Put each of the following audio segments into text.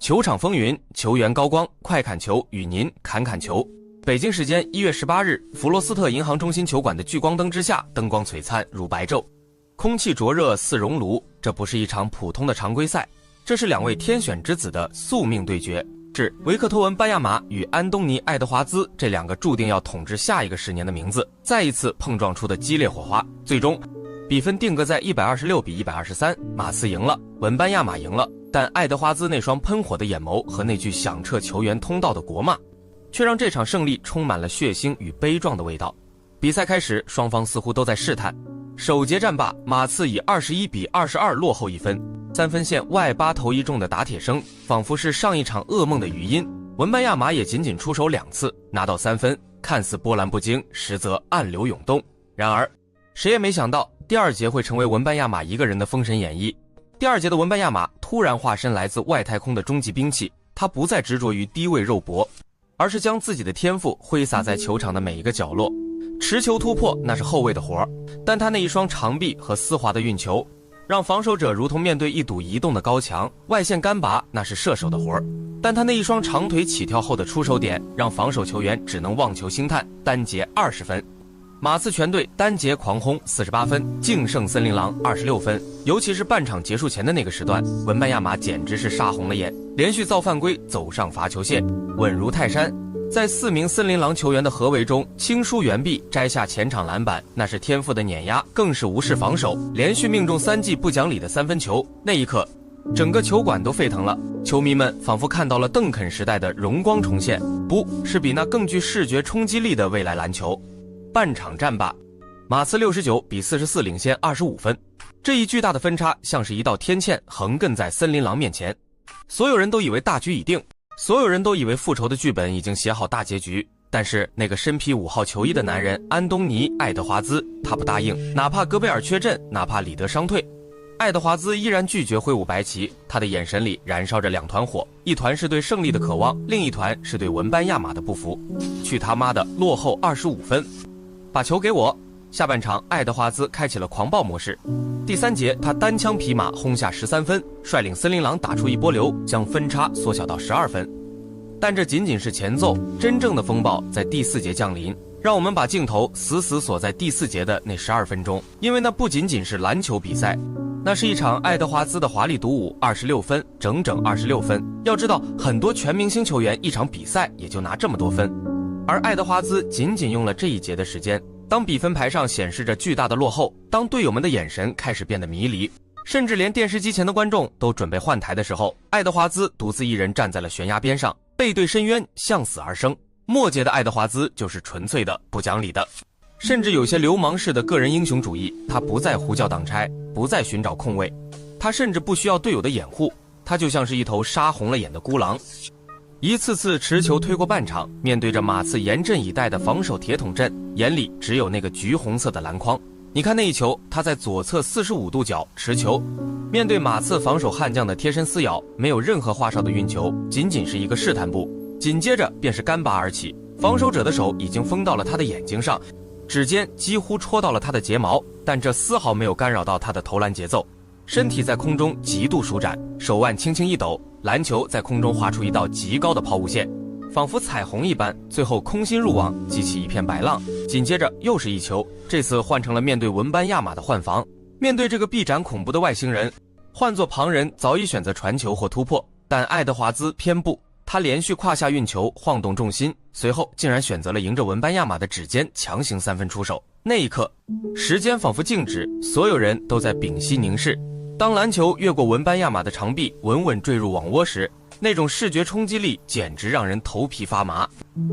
球场风云，球员高光，快看球与您侃侃球。北京时间1月18日，弗罗斯特银行中心球馆的聚光灯之下，灯光璀璨如白昼，空气灼热似熔炉。这不是一场普通的常规赛，这是两位天选之子的宿命对决，是维克托文班亚马与安东尼爱德华兹这两个注定要统治下一个10年的名字再一次碰撞出的激烈火花。最终比分定格在126比123，马刺赢了，文班亚马赢了，但爱德华兹那双喷火的眼眸和那句响彻球员通道的国骂，却让这场胜利充满了血腥与悲壮的味道。比赛开始，双方似乎都在试探。首节战罢，马刺以21比22落后1分，3分线外8投1中的打铁声，仿佛是上一场噩梦的余音。文班亚马也仅仅出手2次，拿到3分，看似波澜不惊，实则暗流涌动。然而，谁也没想到，第二节会成为文班亚马一个人的封神演绎。第二节的文班亚马突然化身来自外太空的终极兵器，他不再执着于低位肉搏，而是将自己的天赋挥洒在球场的每一个角落。持球突破那是后卫的活，但他那一双长臂和丝滑的运球，让防守者如同面对一堵移动的高墙。外线干拔那是射手的活，但他那一双长腿起跳后的出手点，让防守球员只能望球兴叹。单节20分，马刺全队单节狂轰48分，净胜森林狼26分。尤其是半场结束前的那个时段，文班亚马简直是杀红了眼，连续造犯规，走上罚球线，稳如泰山。在4名森林狼球员的合围中，轻疏援臂，摘下前场篮板，那是天赋的碾压，更是无视防守，连续命中3记不讲理的3分球。那一刻，整个球馆都沸腾了，球迷们仿佛看到了邓肯时代的荣光重现，不是比那更具视觉冲击力的未来篮球。半场战罢，马刺69比44领先25分，这一巨大的分差像是一道天堑横亘在森林狼面前。所有人都以为大局已定，所有人都以为复仇的剧本已经写好大结局，但是那个身披5号球衣的男人安东尼·爱德华兹，他不答应，哪怕戈贝尔缺阵，哪怕里德伤退，爱德华兹依然拒绝挥舞白旗。他的眼神里燃烧着2团火，一团是对胜利的渴望，另一团是对文班亚马的不服。去他妈的，落后25分，把球给我！下半场，爱德华兹开启了狂暴模式。第3节，他单枪匹马轰下13分，率领森林狼打出一波流，将分差缩小到12分。但这仅仅是前奏，真正的风暴在第4节降临。让我们把镜头死死锁在第4节的那12分钟，因为那不仅仅是篮球比赛，那是一场爱德华兹的华丽独舞，26分，整整26分。要知道，很多全明星球员一场比赛也就拿这么多分，而爱德华兹仅仅用了这一节的时间。当比分牌上显示着巨大的落后，当队友们的眼神开始变得迷离，甚至连电视机前的观众都准备换台的时候，爱德华兹独自一人站在了悬崖边上，背对深渊，向死而生。末节的爱德华兹就是纯粹的不讲理的，甚至有些流氓式的个人英雄主义。他不再呼叫挡拆，不再寻找空位，他甚至不需要队友的掩护，他就像是一头杀红了眼的孤狼，一次次持球推过半场，面对着马刺严阵以待的防守铁桶阵，眼里只有那个橘红色的篮筐。你看那一球，他在左侧45度角持球，面对马刺防守悍将的贴身撕咬，没有任何花哨的运球，仅仅是一个试探步，紧接着便是干拔而起，防守者的手已经封到了他的眼睛上，指尖几乎戳到了他的睫毛，但这丝毫没有干扰到他的投篮节奏。身体在空中极度舒展，手腕轻轻一抖，篮球在空中画出一道极高的抛物线，仿佛彩虹一般，最后空心入网，激起一片白浪。紧接着又是一球，这次换成了面对文班亚马的换防。面对这个臂展恐怖的外星人，换作旁人早已选择传球或突破，但爱德华兹偏不，他连续胯下运球，晃动重心，随后竟然选择了迎着文班亚马的指尖强行3分出手。那一刻，时间仿佛静止，所有人都在屏息凝视。当篮球越过文班亚马的长臂，稳稳坠入网窝时，那种视觉冲击力简直让人头皮发麻。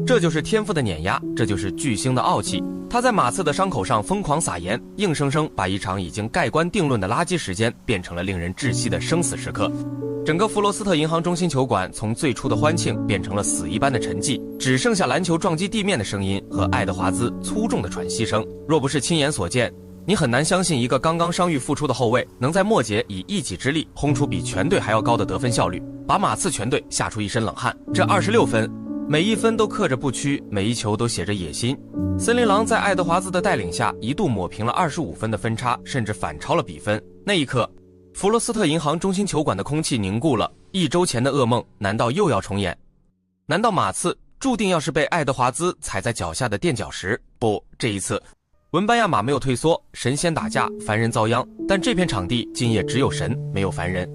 这就是天赋的碾压，这就是巨星的傲气。他在马刺的伤口上疯狂撒盐，硬生生把一场已经盖棺定论的垃圾时间变成了令人窒息的生死时刻。整个弗罗斯特银行中心球馆从最初的欢庆变成了死一般的沉寂，只剩下篮球撞击地面的声音和爱德华兹粗重的喘息声。若不是亲眼所见，你很难相信一个刚刚伤愈复出的后卫能在末节以一己之力轰出比全队还要高的得分效率，把马刺全队吓出一身冷汗。这26分，每一分都刻着不屈，每一球都写着野心。森林狼在爱德华兹的带领下一度抹平了25分的分差，甚至反超了比分。那一刻，弗罗斯特银行中心球馆的空气凝固了，一周前的噩梦难道又要重演？难道马刺注定要是被爱德华兹踩在脚下的垫脚石？不，这一次文班亚马没有退缩，神仙打架，凡人遭殃，但这片场地今夜只有神，没有凡人。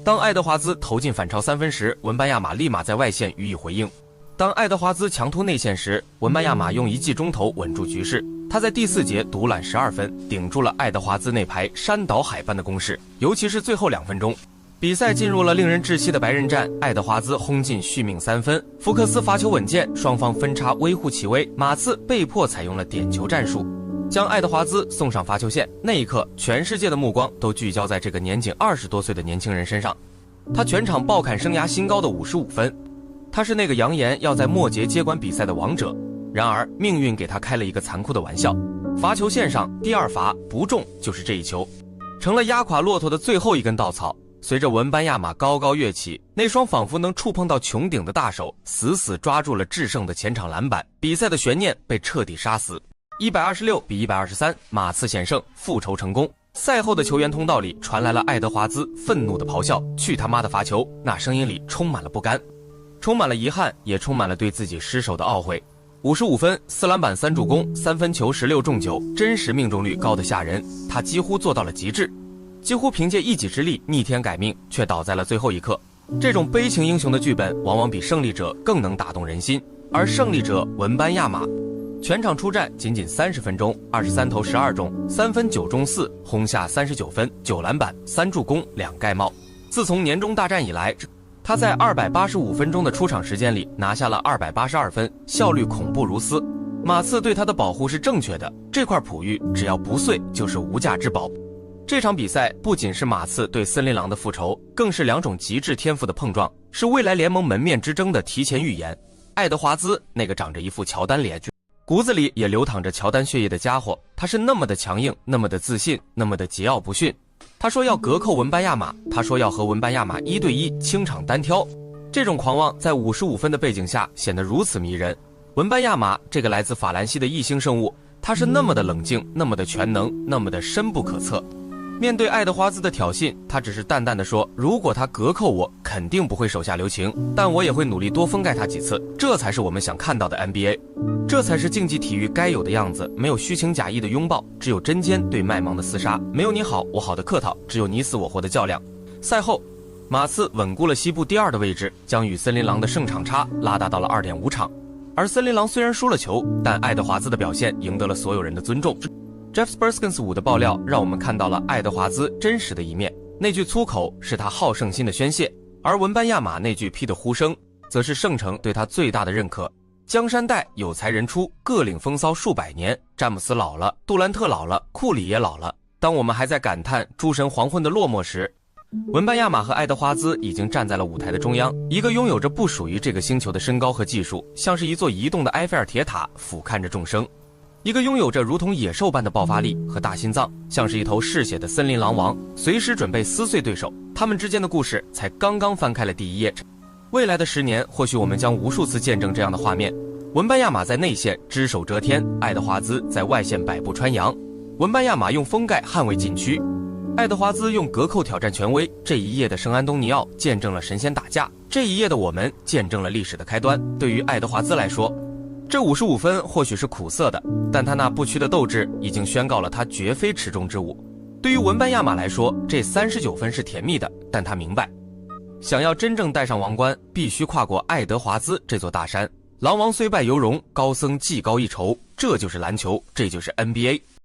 当爱德华兹投进反超3分时，文班亚马立马在外线予以回应。当爱德华兹强突内线时，文班亚马用一记中投稳住局势。他在第4节独揽12分，顶住了爱德华兹那排山倒海般的攻势，尤其是最后2分钟。比赛进入了令人窒息的白刃战，爱德华兹轰进续命3分，福克斯罚球稳健，双方分差微乎其微，马刺被迫采用了点球战术，将爱德华兹送上罚球线。那一刻，全世界的目光都聚焦在这个年仅20多岁的年轻人身上。他全场爆砍生涯新高的55分，他是那个扬言要在末节接管比赛的王者。然而命运给他开了一个残酷的玩笑，罚球线上第2罚不中，就是这一球，成了压垮骆驼的最后一根稻草。随着文班亚马高高跃起，那双仿佛能触碰到穹顶的大手死死抓住了制胜的前场篮板，比赛的悬念被彻底杀死。126比123，马刺险胜，复仇成功。赛后的球员通道里传来了爱德华兹愤怒的咆哮：去他妈的罚球！那声音里充满了不甘，充满了遗憾，也充满了对自己失手的懊悔。55分，4篮板3助攻，3分球16中9，真实命中率高得吓人，他几乎做到了极致，几乎凭借一己之力逆天改命，却倒在了最后一刻。这种悲情英雄的剧本往往比胜利者更能打动人心，而胜利者文班亚马全场出战仅仅30分钟，23投12中，3分9中4，轰下39分9篮板3助攻2盖帽。自从年终大战以来，他在285分钟的出场时间里拿下了282分，效率恐怖如斯。马刺对他的保护是正确的，这块璞玉只要不碎就是无价之宝。这场比赛不仅是马刺对森林狼的复仇，更是2种极致天赋的碰撞，是未来联盟门面之争的提前预言。爱德华兹那个长着一副乔丹脸，骨子里也流淌着乔丹血液的家伙，他是那么的强硬，那么的自信，那么的桀骜不驯。他说要隔扣文班亚马，他说要和文班亚马1对1清场单挑，这种狂妄在55分的背景下显得如此迷人。文班亚马这个来自法兰西的异星生物，他是那么的冷静，那么的全能，那么的深不可测。面对爱德华兹的挑衅，他只是淡淡的说，如果他隔扣我，肯定不会手下留情，但我也会努力多封盖他几次，这才是我们想看到的 NBA， 这才是竞技体育该有的样子，没有虚情假意的拥抱，只有针尖对麦芒的厮杀，没有你好我好的客套，只有你死我活的较量。赛后，马刺稳固了西部第2的位置，将与森林狼的胜场差拉大到了 2.5 场。而森林狼虽然输了球，但爱德华兹的表现赢得了所有人的尊重。Jeff Spursgens 5的爆料让我们看到了爱德华兹真实的一面，那句粗口是他好胜心的宣泄，而文班亚马那句批的呼声则是圣城对他最大的认可。江山代有才人出，各领风骚数百年，詹姆斯老了，杜兰特老了，库里也老了。当我们还在感叹诸神黄昏的落寞时，文班亚马和爱德华兹已经站在了舞台的中央，一个拥有着不属于这个星球的身高和技术，像是一座移动的埃菲尔铁塔俯瞰着众生；一个拥有着如同野兽般的爆发力和大心脏，像是一头嗜血的森林狼王，随时准备撕碎对手。他们之间的故事才刚刚翻开了第1页。未来的10年，或许我们将无数次见证这样的画面：文班亚马在内线只手遮天，爱德华兹在外线百步穿杨；文班亚马用封盖捍卫禁区，爱德华兹用隔扣挑战权威。这一夜的圣安东尼奥见证了神仙打架，这一夜的我们见证了历史的开端。对于爱德华兹来说，这55分或许是苦涩的，但他那不屈的斗志已经宣告了他绝非池中之物。对于文班亚马来说，这39分是甜蜜的，但他明白，想要真正戴上王冠，必须跨过爱德华兹这座大山。狼王虽败犹荣，高僧技高一筹，这就是篮球，这就是 NBA。